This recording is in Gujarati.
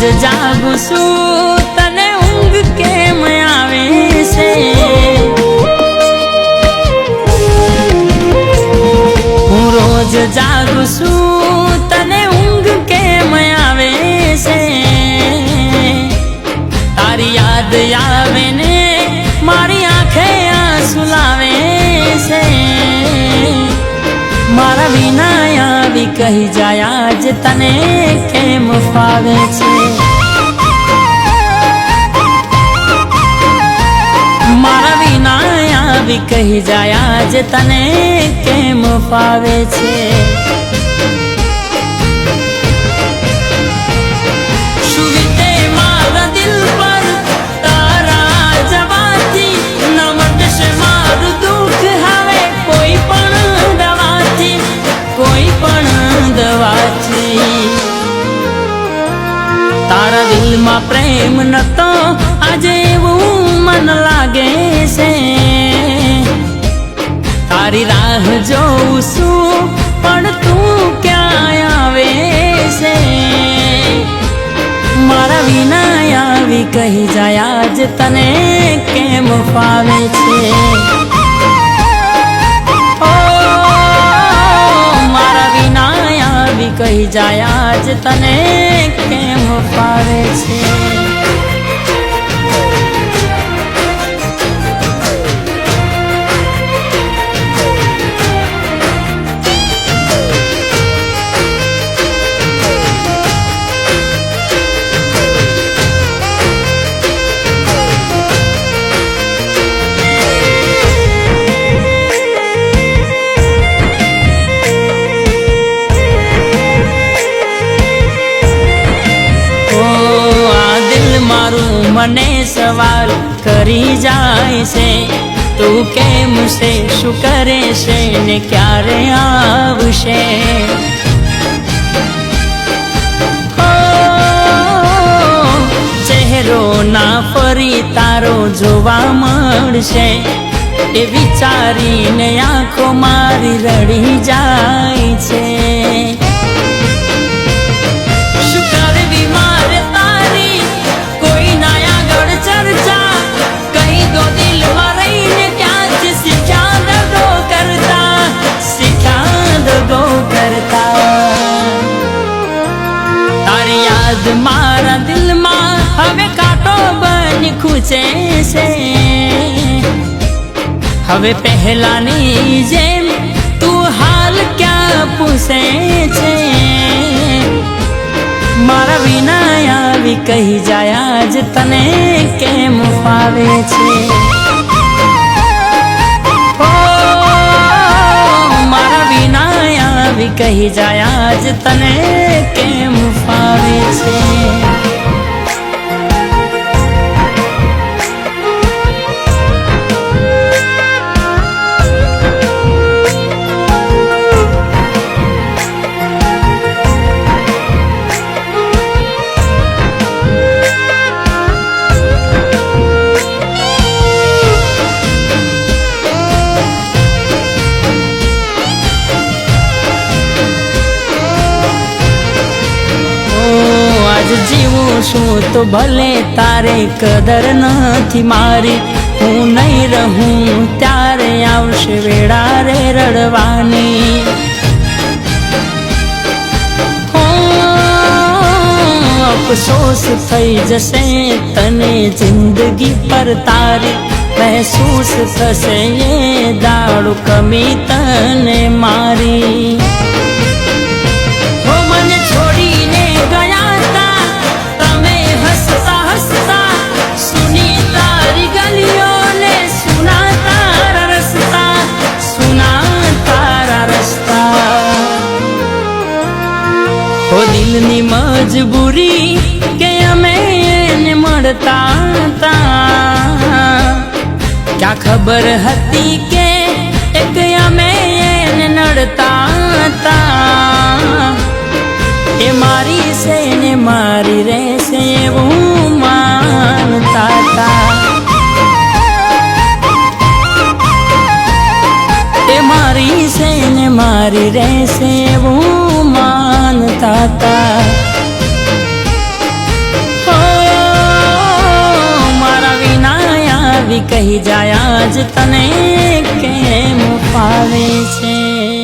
રોજ જાગું છું તને ઊંઘ કેમ આવે છે? હું રોજ જાગું છું તને ઊંઘ કેમ આવે છે? તારી યાદ આવે ને મારી આંખે આંસુ લાવે છે। મારા વિના આવી કહી જાય આજ તને કેમ ફાવે છે? મારા વિના આવી કહી જાય આજ તને કેમ ફાવે છે? તારા દિલમાં પ્રેમ નતો આજે એવું મન લાગે છે। તારી રાહ જોઉં છું પણ તું ક્યાં આવે છે? મારા વિના આવી કહી જાય આજ તને કેમ ફાવે છે? કહી જાય આજ તને કેમ ફાવે છે? મને સવાલ કરી જાય છે તું કેમ છે શું કરે છે ને ક્યારે આવશે? ચહેરો ના ફરી તારો જોવા મળશે એ વિચારીને આંખો મારી રડી જાય છે। મારા દિલમાં હવે કાંટો બની ખૂંચે છે। હવે પહેલાની જેમ તું હાલ ક્યાં પૂછે છે? મારા વિના આવી કહી જાય આજ તને કેમ ફાવે છે? મારા વિના આવી કહી જાય આજ તને કેમ ફાવે છે? જીવું છું તો ભલે તારે કદર નથી મારી, હું નહીં રહું ત્યારે આવશે વેળા રે રડવાની। અફસોસ થઈ જશે તને જિંદગી પર તારી, મહેસૂસ થશે એ દાડો કમી તને મારી। દિલની મજબૂરી કે અમે એને મળતા હતા, ક્યાં ખબર હતી કે એક અમે એને નડતા હતા। એ મારી છે ને મારી રહેશે એવું માનતા હતા, એ મારી છે ને મારી રહેશે એવું માનતા હતા। કહી જાય આજ તને કેમ ફાવે છે।